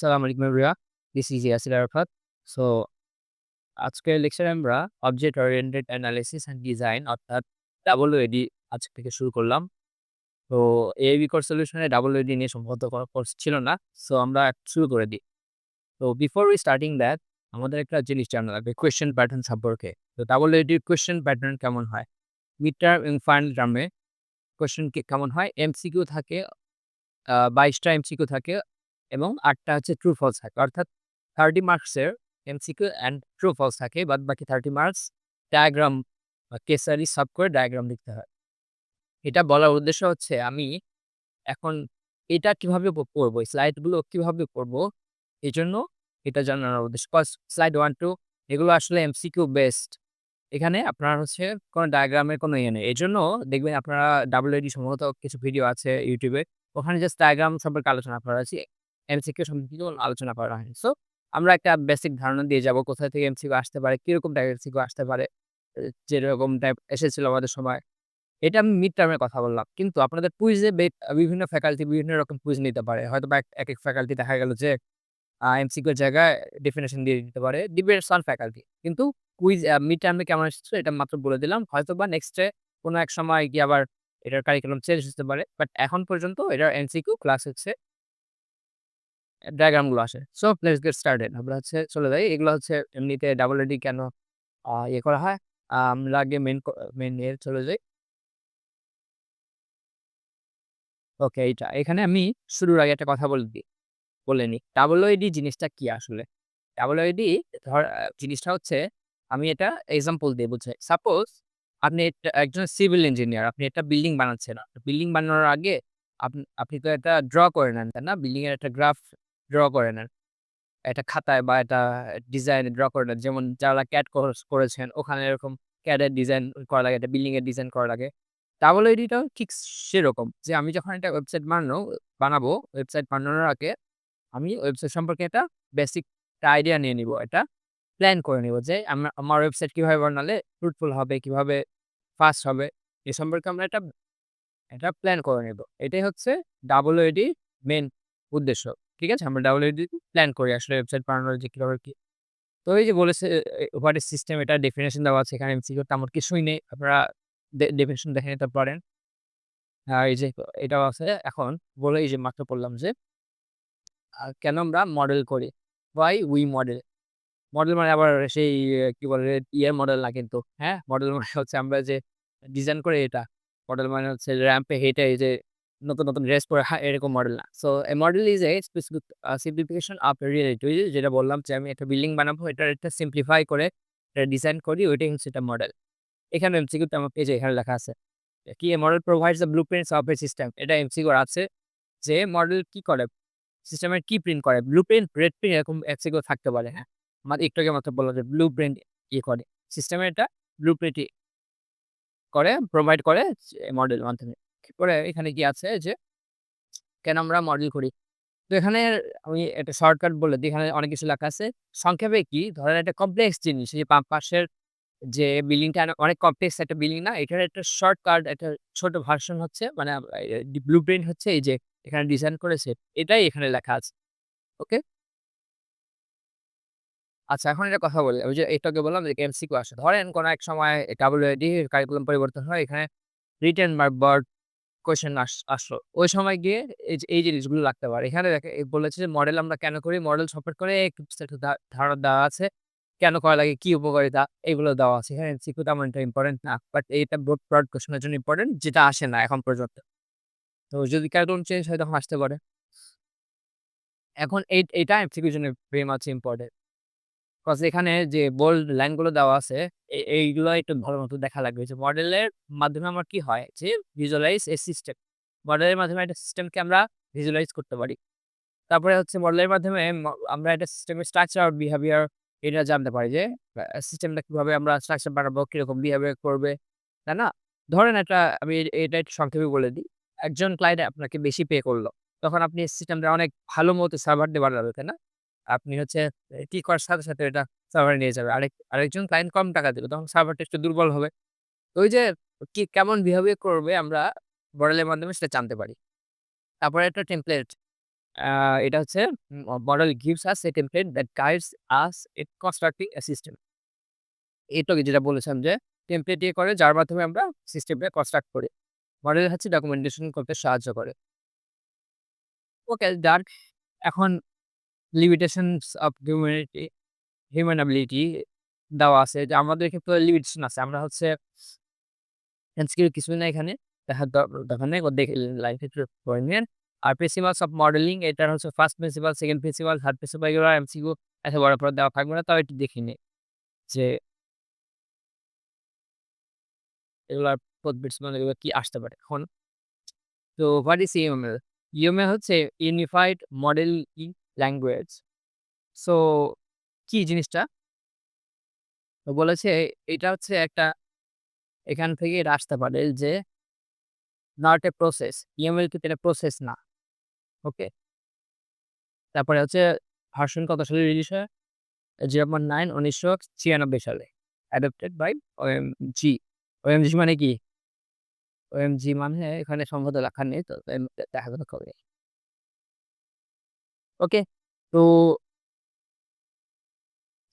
আসসালামু আলাইকুম everyone. This is Yasir Arafat. So আজকের লেকচারে আমরা object oriented analysis and design অর্থাৎ WOD আজকে থেকে শুরু করলাম। তো AIUB কোর্স সলিউশনে WOD নিয়ে সম্ভবত কোনো কোর্স ছিল না। সো আমরা শুরু করে দিই। তো বিফোর উই স্টার্টিং দ্যাট আমাদের একটা জিনিস জানা লাগবে কোয়েশ্চেন প্যাটার্ন সম্পর্কে। তো WOD কোয়েশ্চেন প্যাটার্ন কেমন হয়? মিড টার্ম এবং ফাইনাল টার্মে কোয়েশ্চেন কেমন হয়? MCQ থাকে ২২ টা MCQ থাকে এবং ৮ টা হচ্ছে ট্রু ফলস থাকে। অর্থাৎ 30 মার্কসের MCQ অ্যান্ড ট্রু ফলস থাকে। বাদবাকি 30 marks diagram case study solve করে ডায়াগ্রাম লিখতে হয়। এটা বলার উদ্দেশ্য হচ্ছে আমি এখন এটা কিভাবে পড়বো, স্লাইডগুলো কিভাবে পড়বো, এজন্য এটা জানানোর উদ্দেশ্য। কজ স্লাইড 1, 2 এগুলো আসলে MCQ বেসড। এখানে আপনার হচ্ছে কোনো ডায়াগ্রামের কোনো ইয়ে নেই। এজন্য দেখবেন আপনারা WOD সম্ভবত কিছু ভিডিও আছে YouTube এ। ওখানে জাস্ট ডায়াগ্রাম সম্পর্কে আলোচনা করা হয়েছে। MCQ সম্পর্কে কিছু আলোচনা করা হয়নি। সো আমরা একটা বেসিক ধারণা দিয়ে যাবো কোথা থেকে MCQ আসতে পারে, কিরকম টাইপের MCQ আসতে পারে। যেরকম টাইপ এসেছিল আমাদের সময়। এটা আমি মিড টার্ম এর কথা বললাম। কিন্তু আপনাদের কুইজে বিভিন্ন ফ্যাকাল্টি বিভিন্ন রকম কুইজ নিতে পারে। হয়তোবা একেক ফ্যাকাল্টি দেখা গেল যে MCQ এর জায়গায় ডেফিনিশন দিয়ে দিতে পারে। Depends on faculty. কিন্তু কুইজ মিড টার্মে কেমন এসেছে এটা মাত্র বলে দিলাম। হয়তোবা নেক্সট এ কোনো এক সময় গিয়ে আবার এটার কারিকুলাম চেঞ্জ হতে পারে। বাট এখন পর্যন্ত এটার MCQ প্লাস হচ্ছে ডায়াগ্রাম গুলো আসে। So let's get started. আমরা হচ্ছে চলে যাই। এগুলো হচ্ছে এমনিতে WOD কেন ইয়ে করা হয়? আমরা আগে মেইন এ চলে যাই। ওকে এইটা। এখানে আমি শুরুর আগে একটা কথা বলে নিই। WOD জিনিসটা কি আসলে? WOD জিনিসটা হচ্ছে আমি এটা এক্সাম্পল দিয়ে বুঝাই। সাপোজ আপনি একজন সিভিল ইঞ্জিনিয়ার। আপনি একটা বিল্ডিং বানাচ্ছেন। বিল্ডিং বানানোর আগে আপনি তো এটা ড্র করে নেন, তাই না? বিল্ডিং এর একটা গ্রাফ ড্র করে নেন। একটা খাতায় বা একটা ডিজাইন ড্র করে নেন। যেমন যারা CAD কোর্স করেছেন ওখানে এরকম CAD এর ডিজাইন করা লাগে, একটা বিল্ডিং এর ডিজাইন করা লাগে। WOD টাও ঠিক সেরকম যে আমি যখন একটা ওয়েবসাইট বানাবো, ওয়েবসাইট বানানোর আগে আমি ওয়েবসাইট সম্পর্কে একটা বেসিক একটা আইডিয়া নিয়ে নিবো। এটা প্ল্যান করে নিব যে আমার ওয়েবসাইট কিভাবে বানালে ফ্রুটফুল হবে, কিভাবে ফাস্ট হবে এ সম্পর্কে আমরা এটা প্ল্যান করে নিব। এটাই হচ্ছে WOD মেইন উদ্দেশ্য। ঠিক আছে? আমরা WOD প্ল্যান করি আসলে ওয়েবসাইট বানানোর যে কিভাবে কি। তো এই যে বলেছে হোয়াট ইস সিস্টেম এটা ডেফিনিশন দেওয়া আছে এখানে MCQ তেমন কিছুই নেই। আপনারা ডেফিনিশন দেখে নিতে পারেন। এই যে এটাও আছে। এখন এই যে মাত্র বললাম যে কেন আমরা মডেল করি? Why we model? মডেল মানে আবার সেই কি বলে ইয়ের মডেল না কিন্তু। হ্যাঁ? মডেল মানে হচ্ছে আমরা যে ডিজাইন করি এটা। মডেল মানে হচ্ছে র‍্যাম্পে হেঁটে এই যে নতুন ড্রেস পরে এরকম মডেল না। So A model is a specific simplification of A reality. ওই যে যেটা বললাম যে আমি একটা বিল্ডিং বানাবো এটার একটা সিম্পলিফাই করে এটা ডিজাইন করি ওইটাই হচ্ছে এটা মডেল। এখানে MCQ তে আমার পেজে এখানে লেখা আছে। কি a model provides the blueprints of a system. এটা MCQ আছে যে মডেল কি করে? সিস্টেমের কি প্রিন্ট করে? ব্লুপ্রিন্ট, রেড প্রিন্ট এরকম MCQ থাকতে পারে। হ্যাঁ? একটু আগে মাত্র বললাম যে ব্লুপ্রিন্ট করে। সিস্টেমের এটা ব্লুপ্রিন্ট করে প্রোভাইড করে মডেল মাধ্যমে। এরপরে এখানে কি আছে যে কেন আমরা মডেল করি? তো এখানে আমি একটা শর্টকাট বলে দিই। এখানে অনেক কিছু লেখা আছে। সংক্ষেপে কি ধরেন একটা কমপ্লেক্স জিনিস এই যে পাশের যে বিল্ডিংটা অনেক কমপ্লেক্স একটা বিল্ডিং না? এটার একটা শর্টকাট একটা ছোট ভার্সন হচ্ছে মানে ব্লুপ্রিন্ট হচ্ছে এই যে এখানে ডিজাইন করেছে। এটাই এখানে লেখা আছে। ওকে? আচ্ছা এখন একটা কথা বলি। ওই যে একটু আগে বললাম যে MCQ আসে। ধরেন কোন এক সময় WOD কারিকুলাম পরিবর্তন হয়। এখানে রিটেন বা বোর্ড কোয়েশ্চেন আসলো। ওই সময় গিয়ে এই জিনিসগুলো লাগতে পারে। এখানে বলেছে যে মডেল আমরা কেন করি? মডেল সম্পর্কে করে একটু বিস্তারিত ধারণা দেওয়া আছে। কেন করা লাগে? কি উপকারিতা? এগুলো দেওয়া আছে। এখানে MCQ তেমন একটা ইম্পোর্টেন্ট না। বাট এটা ব্রড কোয়েশ্চেন এর জন্য ইম্পোর্টেন্ট যেটা আসে না এখন পর্যন্ত। তো যদি কারিকুলাম চেঞ্জ হয় তখন আসতে পারে। এখন এইটা MCQ এর জন্য ভেরি মাচ ইম্পোর্টেন্ট। কজ এখানে যে বোল্ড লাইন গুলো দেওয়া আছে এইগুলো একটু ভালো মতো দেখা লাগবে যে মডেলের মাধ্যমে আমার কি হয় যে ভিজুয়ালাইজ এ সিস্টেম। মডেলের মাধ্যমে একটা সিস্টেমকে আমরা ভিজুয়ালাইজ করতে পারি। তারপরে হচ্ছে মডেলের মাধ্যমে আমরা একটা সিস্টেমের স্ট্রাকচার আর বিহেভিয়ার এটা জানতে পারি যে সিস্টেমটা কিভাবে আমরা স্ট্রাকচার বানাবো, কিরকম বিহেভিয়ার করবে, তাই না? ধরেন আমি এটা একটু সংক্ষেপে বলে দিই। একজন ক্লায়েন্ট আপনাকে বেশি পে করলো। তখন আপনি সিস্টেমটা অনেক ভালো মতো সার্ভার দিয়ে বানাবেন, তাই না? আপনি হচ্ছে কি করার সাথে এটা সার্ভারে নিয়ে যাবে। আরেকজন ক্লায়েন্ট কম টাকা দিলো। তখন সার্ভারটা একটু দুর্বল হবে। তো ওই যে কেমন বিহেভিয়ার করবে আমরা মডেলের মাধ্যমে সেটা জানতে পারি। তারপরে একটা টেমপ্লেট। এটা হচ্ছে model gives us a template that guides us in constructing a system. একটু আগে যেটা বলেছিলাম যে টেমপ্লেট দিয়ে করে যার মাধ্যমে আমরা সিস্টেমটা কনস্ট্রাক্ট করি। মডেল হচ্ছে ডকুমেন্টেশন করতে সাহায্য করে। ওকে ডান। এখন লিমিটেশনস অফ হিউম্যান অ্যাবিলিটি দেওয়া আছে যে আমাদের ক্ষেত্রে লিমিটেশন আছে। আমরা হচ্ছে এমসিকিউ কিছুই না এখানে। দেখার দরকার নেই। দেখে লাইফ একটু পড়ে নিয়েন। আর প্রিন্সিপালস অফ মডেলিং এটার হচ্ছে first principal, second principal, third principal এগুলো এমসিকিউ এত বড় করে দেওয়া থাকবে না। তাও একটু দেখে নিই যে এগুলার প্রিন্সিপাল এগুলো কি আসতে পারে। এখন তো হোয়াট ইজ ইউএমএল? ইউএমএল হচ্ছে ইউনিফাইড মডেলিং ল্যাঙ্গুয়েজ। সো কি জিনিসটা? তো বলেছে এটা হচ্ছে একটা এখান থেকে এটা আসতে পারে যে নট এ প্রসেস। ইউএমএল কিন্তু এটা প্রসেস না। ওকে? তারপরে হচ্ছে ভার্সন কত সালে রিলিজ হয়? 0.9 1996 সালে। Adopted by OMG. ওএমজি মানে কি? ওএমজি মানে এখানে সম্ভবত লেখা নেই। তো দেখা যাবে কবে। ওকে? তো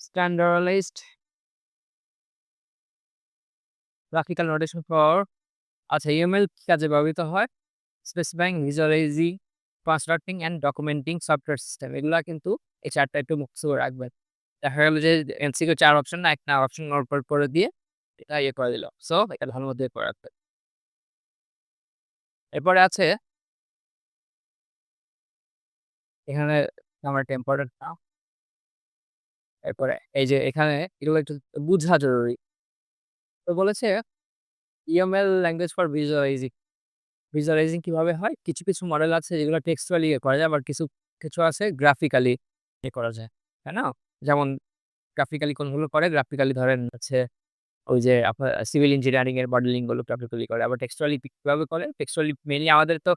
স্ট্যান্ডার্ডাইজড গ্রাফিক্যাল নোটেশন ফর আচ্ছা ইউএমএল কি কাজে ব্যবহৃত হয়? Specifying, visualising, constructing and documenting software system. এগুলা কিন্তু এই ৪ টা একটু মুখস্থ করে রাখবেন। দেখা গেল যে এমসিকিউ ৪ অপশন না, ১ না অপশন করে দিয়ে এটা ইয়ে করে দিল। সো এটা ভালো মতো করে রাখবেন। এরপরে আছে এখানে আমার একটা ইম্পোর্টেন্ট না। এরপরে এই যে এখানে এগুলো একটু বুঝা জরুরি। তো বলেছে ইউএমএল ল্যাঙ্গুয়েজ ফর ভিজুয়ালাইজিং। ভিজুয়ালাইজিং কিভাবে হয়? কিছু, কিছু মডেল আছে যেগুলো টেক্সচুয়ালি ইয়ে করা যায়। আবার কিছু আছে গ্রাফিক্যালি ইয়ে করা যায়। তাই না? যেমন গ্রাফিক্যালি কোনগুলো করে? গ্রাফিক্যালি ধরেন হচ্ছে ওই যে আপনার সিভিল ইঞ্জিনিয়ারিং এর মডেলিং গুলো গ্রাফিক্যালি করে। আবার টেক্সচুয়ালি কিভাবে করে? টেক্সচুয়ালি মেইনলি আমাদের তো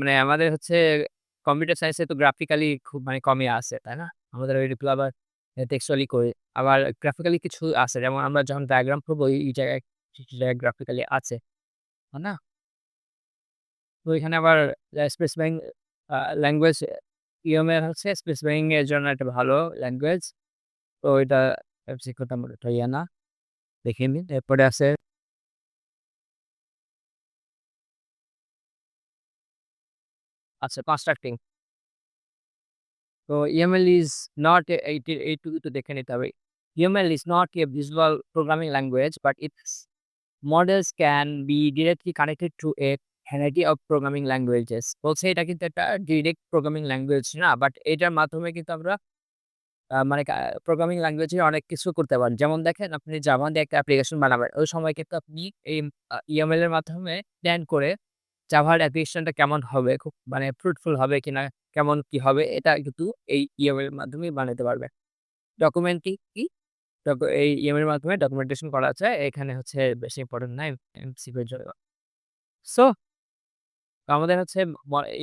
মানে আমাদের হচ্ছে কম্পিউটার সায়েন্স এ তো গ্রাফিক্যালি খুব মানে কমই আছে। তাই না? আমাদের ওইগুলো আবার টেক্সচুয়ালি করি। আবার গ্রাফিক্যালি কিছু আছে। যেমন আমরা যখন ডায়াগ্রাম করব এই জায়গায় কিছু জায়গায় গ্রাফিক্যালি আছে। তাই না? তো এখানে আবার স্পেসিফাইং ল্যাঙ্গুয়েজ ইয়মের হচ্ছে স্পেসিফাইং এর জন্য একটা ভালো ল্যাঙ্গুয়েজ। তো এটা এমসিকিউ তেমন একটা ইয়ে না। দেখে নিন। এরপরে আছে আচ্ছা কনস্ট্রাক্টিং। তো ইএমএল ইজ নট এইটুকু তো দেখে নিতে হবে। ইএমএল is not a visual programming language but it's models can be directly connected to a variety of programming languages বলছে এটা কিন্তু একটা ডিরেক্ট প্রোগ্রামিং ল্যাঙ্গুয়েজ না বাট এটার মাধ্যমে কিন্তু আমরা মানে প্রোগ্রামিং ল্যাঙ্গুয়েজে অনেক কিছু করতে পারেন। যেমন দেখেন আপনি জাভা দিয়ে একটা অ্যাপ্লিকেশন বানাবেন। ওই সময় কিন্তু আপনি এই ইএমএল এর মাধ্যমে প্ল্যান করে জাভার অ্যাপ্লিকেশনটা কেমন হবে, খুব মানে ফ্রুটফুল হবে কিনা, কেমন কি হবে এটা কিন্তু এই ইএমএল এর মাধ্যমেই বানাতে পারবেন। ডকুমেন্টিং কি? এই ইএমএল এর মাধ্যমে ডকুমেন্টেশন করা যায়। এখানে হচ্ছে বেশি ইম্পোর্টেন্ট না এমসিকিউ এর জন্য। সো আমাদের হচ্ছে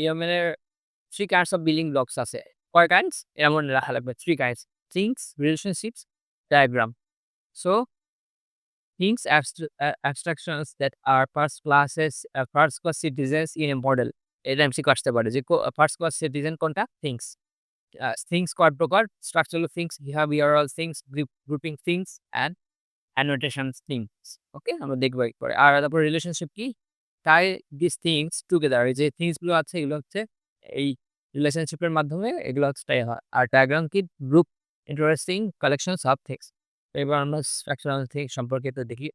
ইএমএল এর 3 কাইন্ডস অফ বিল্ডিং ব্লকস আছে। কয় কাইন্ডস? এমন লেখা লাগবে 3 kinds. Things, relationships, diagram. So things abstractions that are first class citizens in a model. এটা এমসিকিউ আসতে পারে যে ফার্স্ট ক্লাস সিটিজেন কোনটা? থিংস। থিংস কয় প্রকার? Structural things, behavioural things, grouping things and annotations things. ওকে? আমরা দেখব একবারে। আর তারপর রিলেশনশিপ কি? tie these things together এই যে থিংস গুলো আছে এগুলো হচ্ছে এই রিলেশনশিপ এর মাধ্যমে এগুলো হচ্ছে তাই হয়। আর ডায়াগ্রাম কি? Group interesting collections of things. এবার আমরা স্ট্রাকচারাল থিংস সম্পর্কে তো দেখি।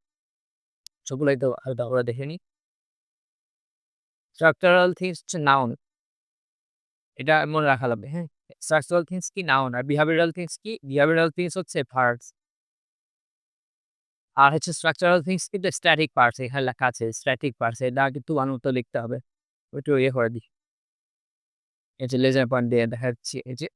সবগুলাই তো হালকা করে দেখে নিই। স্ট্রাকচারাল থিংস হচ্ছে নাউন। এটা মনে রাখা লাগবে, হ্যাঁ? স্ট্রাকচারাল থিংস কি? নাউন। আর বিহেভিয়ারাল থিংস কি? বিহেভিয়ারাল থিংস হচ্ছে ভার্বস। আর হচ্ছে স্ট্রাকচারাল থিংস কিন্তু স্ট্যাটিক পার্টস এখানে লেখা আছে স্ট্যাটিক পার্টস এটা কিন্তু বানানটা লিখতে হবে। একটু ইয়ে করে দিই। এই যে লেজার পয়েন্ট দিয়ে দেখা যাচ্ছে এই যে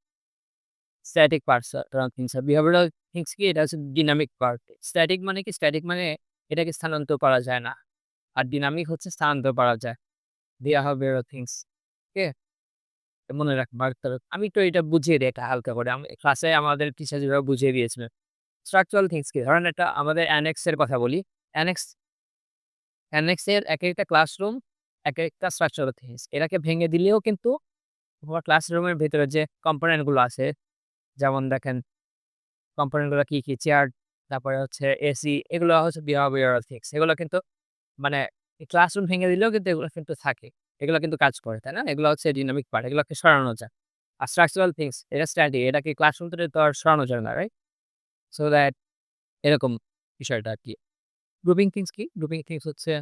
static parts things are behavioural things কি এটা হচ্ছে ডিনামিক পার্ট। স্ট্যাটিক মানে কি? স্ট্যাটিক মানে এটাকে স্থানান্তর করা যায় না। আর ডিনামিক হচ্ছে স্থানান্তর করা যায়। Behavioural things. ওকে? মনে রাখতে হবে। আমি একটু এটা বুঝিয়ে দিই এটা হালকা করে। আমি ক্লাসে আমাদের টিচার যেভাবে বুঝিয়ে দিয়েছিলেন। স্ট্রাকচারাল থিংস কি? ধরেন একটা আমাদের অ্যানেক্স এর কথা বলি। অ্যানেক্স অ্যানেক্স এর একেকটা ক্লাসরুম, একেকটা স্ট্রাকচারাল থিংস। এটাকে ভেঙে দিলেও কিন্তু তোমার ক্লাসরুমের ভেতরে যে কম্পোনেন্ট গুলো আছে, যেমন দেখেন কম্পোনেন্ট গুলো কি চেয়ার, তারপরে হচ্ছে এসি, এগুলো হচ্ছে বিহেভিয়ারাল থিংস। এগুলো কিন্তু মানে ক্লাসরুম ভেঙে দিলেও কিন্তু এগুলো কিন্তু থাকে। এগুলো কিন্তু কাজ করে, তাই না? এগুলো হচ্ছে ডাইনামিক পার্ট, এগুলোকে সরানো যায়। আর স্ট্রাকচারাল থিংস এটা স্ট্যাটিক, এটাকে ক্লাসরুম থেকে তো আর সরানো যায় না, রাইট? সো দ্যাট এরকম বিষয়টা আরকি। গ্রুপিং থিংস কি? গ্রুপিং থিংস হচ্ছে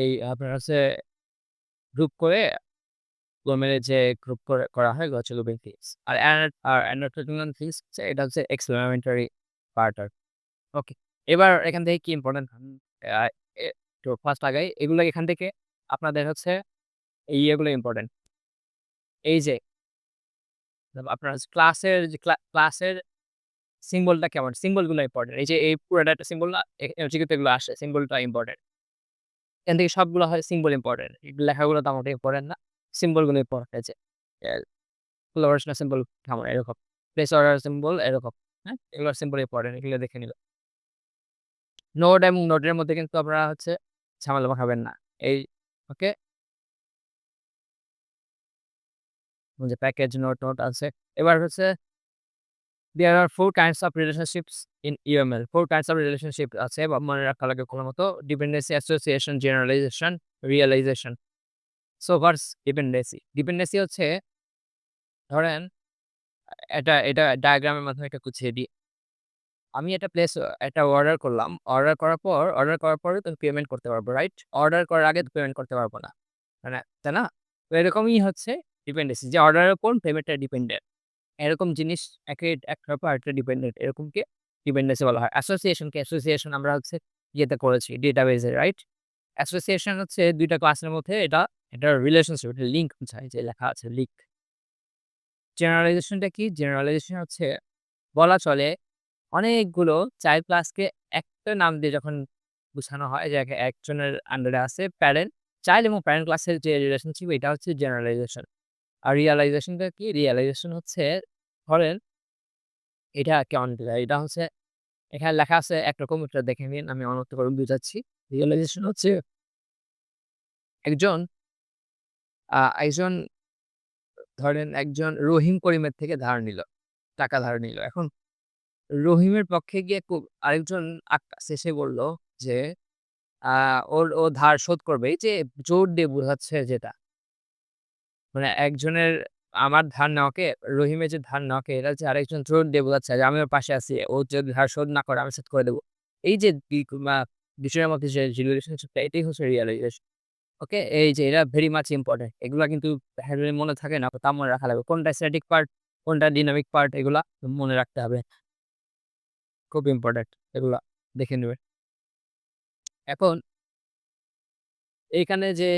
এই আপনার হচ্ছে গ্রুপ করে মেরে যে গ্রুপ করা হয় এগুলো হচ্ছে গ্রুপিং থিংস। আর অ্যানাটোমিক্যাল থিংস হচ্ছে এটা হচ্ছে এক্সপ্লেমেন্টারি পার্ট আর ওকে। এবার এখান থেকে কি ইম্পোর্টেন্ট আ এ তো ফার্স্ট আগাই। এগুলো এখান থেকে আপনাদের হচ্ছে এই ইয়েগুলো ইম্পোর্টেন্ট। এই যে আপনার ক্লাসের যে ক্লাসের সিম্বলটা কেমন? সিম্বল গুলো ইম্পোর্টেন্ট। এই যে এই পুরাটা একটা সিম্বল না? এমসিকিউ তে এগুলো আসে। সিম্বলটা ইম্পোর্টেন্ট। এখান থেকে সবগুলো হয় সিম্বল ইম্পোর্টেন্ট। লেখাগুলো তেমন একটা ইম্পোর্টেন্ট না। সিম্বল গুলো ইম্পোর্টেন্ট আছে। এ কোলাবোরেশন সিম্বল কেমন এরকম। প্লেস অর্ডার সিম্বল এরকম। হ্যাঁ? এগুলোর সিম্বল ইম্পোর্টেন্ট। এগুলো দেখে নিবেন। নোড এবং নোডের মধ্যে কিন্তু আপনারা হচ্ছে ঝামেলা পাকাবেন না। এই ওকে? যে প্যাকেজ নোড আছে। এবার হচ্ছে there are 4 kinds of relationships in UML. 4 kinds of relationship আছে বা মনে রাখা লাগে কোনমত dependency, association, generalisation, realisation. So what's dependency? Dependency হচ্ছে ধরেন এটা ডায়াগ্রামের মাধ্যমে এটা গুছিয়ে দিই। আমি একটা অর্ডার করলাম। অর্ডার করার পরে তুমি পেমেন্ট করতে পারবো, রাইট? অর্ডার করার আগে তো পেমেন্ট করতে পারবো না। মানে তাই না? তো এরকমই হচ্ছে ডিপেন্ডেন্সি যে অর্ডারের উপর পেমেন্টটা ডিপেন্ডেন্ট। এরকম জিনিস একটার উপর আরেকটা ডিপেন্ডেন্ট। এরকমকে ডিপেন্ডেন্সি বলা হয়। অ্যাসোসিয়েশন আমরা হচ্ছে ইয়েতে করেছি ডেটাবেজে, রাইট? অ্যাসোসিয়েশন হচ্ছে ২ টা ক্লাসের মধ্যে এটা রিলেশনশিপ, এটা লিঙ্ক বোঝায় যে লেখা আছে লিঙ্ক। জেনারালাইজেশনটা কি? জেনারালাইজেশন হচ্ছে বলা চলে অনেকগুলো চাইল্ড ক্লাসকে একটা নাম দিয়ে যখন বোঝানো হয় যে একজনের আন্ডারে আছে প্যারেন্ট, চাইল্ড এবং প্যারেন্ট ক্লাসের যে রিলেশনশিপ এটা হচ্ছে জেনারালাইজেশন। আর রিয়ালাইজেশনটা কি? রিয়ালাইজেশন হচ্ছে ধরেন এটা কেমন বোঝায়? এটা হচ্ছে এখানে লেখা আছে একরকম, এটা দেখে নিন। আমি অন্যত্র করে বুঝাচ্ছি। রিয়ালাইজেশন হচ্ছে একজন একজন ধরেন একজন রহিম করিমের থেকে ধার নিল। টাকা ধার নিল। এখন রহিমের পক্ষে গিয়ে আরেকজন আক্কাস এসে বলল যে আ ও ধার শোধ করবে। এই যে জোর দিয়ে বোঝাচ্ছে যেটা। মানে একজনের আমার ধার নেওয়াকে রহিমের যে ধার নেওয়াকে এটা হচ্ছে আরেকজন জোর দিয়ে বোঝাচ্ছে যে আমি ওর পাশে আছি। ও যদি ধার শোধ না করে আমি শোধ করে দেব। এই যে বিষয়ের মধ্যে যে রিলেশনশিপটা এটাই হচ্ছে রিয়ালাইজেশন। ওকে? এই যে এরা ভেরি মাচ ইম্পোর্টেন্ট। এগুলা কিন্তু মনে থাকে না। তা মনে রাখা লাগবে। কোনটা স্ট্যাটিক পার্ট, কোনটা ডাইনামিক পার্ট এগুলা মনে রাখতে হবে। খুব ইম্পোর্টেন্ট এগুলা দেখে নিবেন। এখন এইখানে যে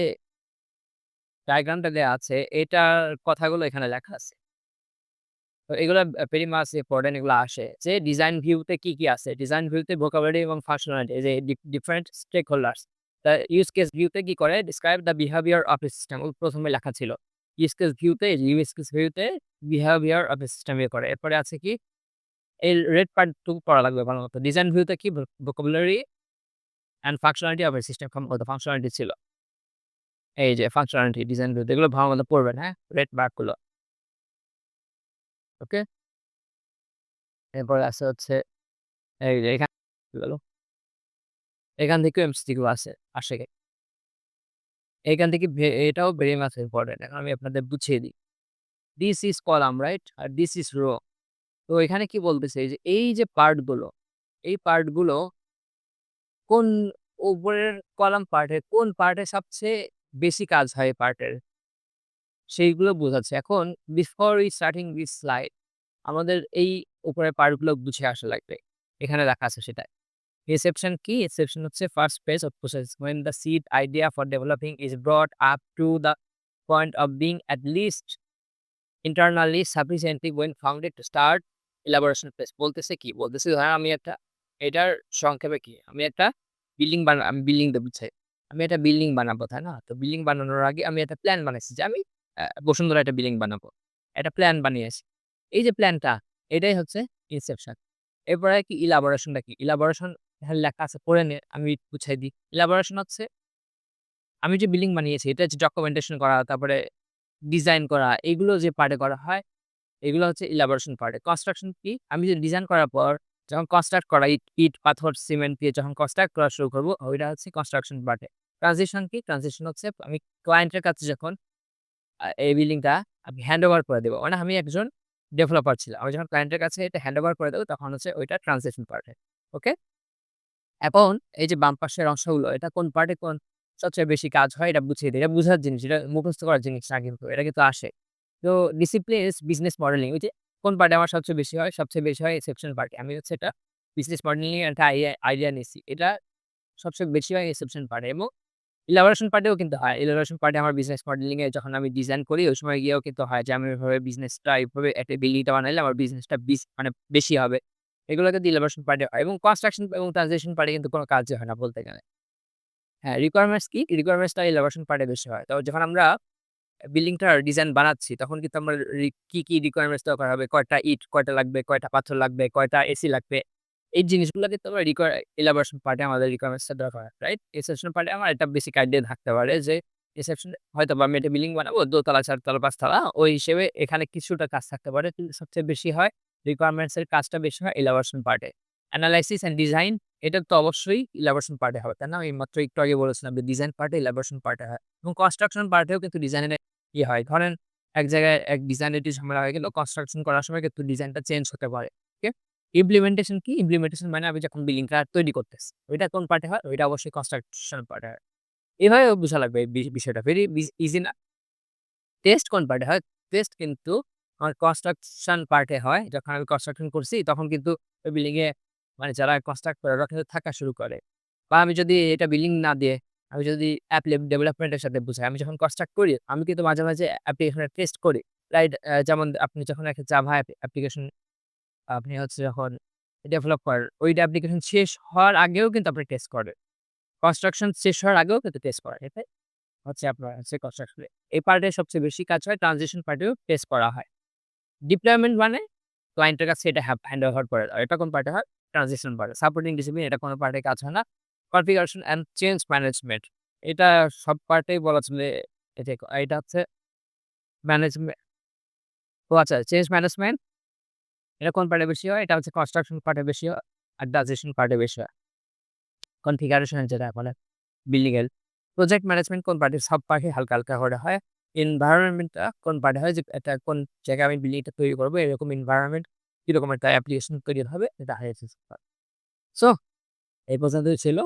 ডায়াগ্রামটা দেয়া আছে এটার কথাগুলো এখানে লেখা আছে। তো এগুলা ভেরি মাচ ইম্পোর্টেন্ট এগুলা আসে। যে ডিজাইন ভিউতে কি আছে? ডিজাইন ভিউতে ভোকাবুলারি এবং ফাংশনালিটি এই যে different stakeholders. Use case ভিউতে কি করে? Describe the behaviour of a system প্রথমে লেখা ছিল। ইউজ কেস ভিউতে বিহেভিয়ার অফ এ সিস্টেম ইয়ে করে। এরপরে আছে কি? এই রেড পার্ট টুকু পড়া লাগবে ভালোমত। ডিজাইন ভিউতে কি vocabulary and functionality of a system সম্ভবত ফাংশনালিটি ছিল। এই যে ফাংশনালিটি ডিজাইন ভিউতে এগুলো ভালো মতো পড়বেন, হ্যাঁ? রেড মার্ক গুলো। ওকে? এরপরে আছে হচ্ছে এই যে এখানে কি গেল? এখান থেকেও এমসিকিউ আসে। এখান থেকে এটাও ভেরি মাচ ইম্পোর্টেন্ট। এখন আমি আপনাদের বুঝিয়ে দিই। This is column right? আর দিস ইস রো। তো এখানে কি বলতেছে এই যে পার্ট গুলো, এই পার্ট গুলো কোন উপরের কলাম পার্টের কোন পার্টে সবচেয়ে বেশি কাজ হয় পার্টের সেইগুলো বোঝাচ্ছে। এখন বিফোর স্টার্টিং দিস স্লাইড আমাদের এই উপরের পার্টগুলো বুঝে আসা লাগবে। এখানে লেখা আছে সেটা। রিসেপশন কি? রিসেপশন হচ্ছে first phase of process when the seed idea for developing is brought up to the point of being at least internally sufficiently when founded to start elaboration phase বলতেছে কি? বলতেছে ধরেন আমি একটা এটার সংক্ষেপে কি? আমি বিল্ডিং দিয়ে বুঝাই। আমি একটা বিল্ডিং বানাবো, তাই না? তো বিল্ডিং বানানোর আগে আমি একটা প্ল্যান বানাইছি যে আমি বসুন্ধরা একটা বিল্ডিং বানাবো। একটা প্ল্যান বানিয়েছি। এই যে প্ল্যানটা এটাই হচ্ছে ইনসেপশন। এরপরে কি ইলাবোরেশনটা কি? ইলাবোরেশন এখানে লেখা আছে পড়ে নিন, আমি বুঝাই দিই। ইলাবোরেশন হচ্ছে আমি যে বিল্ডিং বানিয়েছি এটা হচ্ছে ডকুমেন্টেশন করা, তারপরে ডিজাইন করা এগুলো যে পার্টে করা হয়, এগুলো হচ্ছে ইলাবোরেশন পার্টে। কনস্ট্রাকশন কি? আমি যে ডিজাইন করার পর যখন কনস্ট্রাক্ট করা ইট, পাথর, সিমেন্ট দিয়ে যখন কনস্ট্রাক্ট করা শুরু করব, ওইটা হচ্ছে কনস্ট্রাকশন পার্টে। ট্রানজিশন কি? ট্রানজিশন হচ্ছে আমি ক্লায়েন্টের কাছে যখন এই বিল্ডিংটা আমি হ্যান্ডওভার করে দেব। মানে আমি একজন ডেভেলপার ছিলাম। আমি যখন ক্লায়েন্টের কাছে এটা হ্যান্ডওভার করে দেব, তখন হচ্ছে ওইটা ট্রানজিশন পার্টে। ওকে? এখন এই যে বাম পাশের অংশগুলো, এটা কোন পার্টে সবচেয়ে বেশি কাজ হয় এটা বুঝিয়ে দেই। এটা বুঝার জিনিস, এটা মুখস্থ করার জিনিস না কিন্তু। এটা কিন্তু আসে। তো ডিসিপ্লিন ইস বিজনেস মডেলিং। ওই যে কোন পার্টে আমার সবচেয়ে বেশি হয়? সবচেয়ে বেশি হয় এক্সেপশন পার্টে। আমি হচ্ছে এটা বিজনেস মডেলিং এর একটা আইডিয়া নিছি। এটা সবচেয়ে বেশি হয় এক্সেপশন পার্টে এবং ইলাবোরেশন পার্টেও কিন্তু হয়। ইলাবোরেশন পার্টে আমার বিজনেস মডেলিং এ যখন আমি ডিজাইন করি, ওই সময় গিয়েও কিন্তু হয় যে আমি এভাবে বিজনেসটা এভাবে একটা বিল্ডিংটা বানাইলে আমার বিজনেসটা মানে বেশি হবে। এগুলো কিন্তু ইলাবোরেশন পার্টে হয় এবং কনস্ট্রাকশন এবং ট্রান্সলেশন পার্টে কিন্তু কোনো কাজই হয় না বলতে গেলে। হ্যাঁ, রিকোয়ারমেন্টস কি? রিকোয়ারমেন্টসটা ইলাবোরেশন পার্টে বেশি হয়। তো যখন আমরা বিল্ডিংটার ডিজাইন বানাচ্ছি, তখন কিন্তু আমার কি রিকোয়ারমেন্টস দরকার হবে? কয়টা ইট, কয়টা লাগবে, কয়টা পাথর লাগবে, কয়টা এসি লাগবে। এই জিনিসগুলো কিন্তু আমরা ইলাবোরেশন পার্টে আমাদের রিকোয়ারমেন্টসটা দরকার হয়, রাইট? রিসেপশন পার্টে আমার একটা বেসিক আইডিয়া থাকতে পারে যে রিসেপশন হয়তোবা আমি একটা বিল্ডিং বানাবো ২ তলা, ৪ তলা, ৫ তলা। ওই হিসেবে এখানে কিছুটা কাজ থাকতে পারে। কিন্তু সবচেয়ে বেশি হয় রিকোয়ারমেন্টস এর কাজটা বেশি হয় ইলাবোরেশন পার্টে। এনালাইসিস অ্যান্ড ডিজাইন এটা তো অবশ্যই ইলাবোরেশন পার্টে হবে, তাই না? আমি মাত্র একটু আগে বলেছিলাম যে ডিজাইন পার্টে, ইলাবোরেশন পার্টে হয় এবং কনস্ট্রাকশন পার্টেও কিন্তু ডিজাইনের হয়। ধরেন এক জায়গায় এক ডিজাইনের একটু ঝামেলা হয়ে গেল, কনস্ট্রাকশন করার সময় কিন্তু ডিজাইনটা চেঞ্জ হতে পারে। ওকে? ইমপ্লিমেন্টেশন কি? ইমপ্লিমেন্টেশন মানে আমি যখন বিল্ডিংটা তৈরি করতেছি। ওইটা কোন পার্টে হয়? ওইটা অবশ্যই কনস্ট্রাকশন পার্টে হয়। এভাবে বুঝা লাগবে এই বিষয়টা। ভেরি ইজি না? টেস্ট কোন পার্টে হয়? টেস্ট কিন্তু আমার কনস্ট্রাকশন পার্টে হয়। যখন আমি কনস্ট্রাকশন করছি তখন কিন্তু ওই বিল্ডিং এ মানে যারা কনস্ট্রাক্ট করে ওরা কিন্তু থাকা শুরু করে। বা আমি যদি এটা বিল্ডিং না দিয়ে আমি যদি ডেভেলপমেন্ট এর সাথে বুঝাই। আমি যখন কনস্ট্রাক্ট করি আমি কিন্তু মাঝে অ্যাপ্লিকেশনের টেস্ট করি। রাইট? যেমন আপনি যখন একটা জাভা অ্যাপ্লিকেশন আপনি হচ্ছে যখন ডেভেলপ করেন, ওইটা অ্যাপ্লিকেশন শেষ হওয়ার আগেও কিন্তু আপনি টেস্ট করেন। কনস্ট্রাকশন শেষ হওয়ার আগেও কিন্তু টেস্ট করেন। এটাই হচ্ছে আপনার হচ্ছে কনস্ট্রাকশন এ। এই পার্টে সবচেয়ে বেশি কাজ হয়, ট্রানজিশন পার্টেও টেস্ট করা হয়। ডিপ্লয়মেন্ট মানে ক্লায়েন্টের কাছে এটা হ্যান্ড ওভার করে দেওয়া। এটা কোন পার্টে হয়? ট্রানজিশন পার্টে। সাপোর্টিং ডিসিপ্লিন এটা কোন পার্টে কাজ হয় না। কনফিগারেশন অ্যান্ড চেঞ্জ ম্যানেজমেন্ট এটা সব পার্টেই বলা চলে এটা হচ্ছে ম্যানেজমে ও আচ্ছা, চেঞ্জ ম্যানেজমেন্ট এটা কোন পার্টে বেশি হয়? এটা হচ্ছে কনস্ট্রাকশন পার্টে বেশি হয় আর ট্রানজিশন পার্টে বেশি হয়। কনফিগারেশন যেটা বলে বিল্ডিং এর। প্রজেক্ট ম্যানেজমেন্ট কোন পার্টে? সব পার্টে হালকা করে হয়। এনভায়রনমেন্ট টা কোন পার্টে হয়? যে এটা কোন জায়গায় আমি বিল্ডিংটা তৈরি করব এরকম এনভায়রনমেন্ট কিরকম একটা অ্যাপ্লিকেশন তৈরি হবে এটা হাইয়েস্ট পার্ট। সো এই পর্যন্তই ছিল।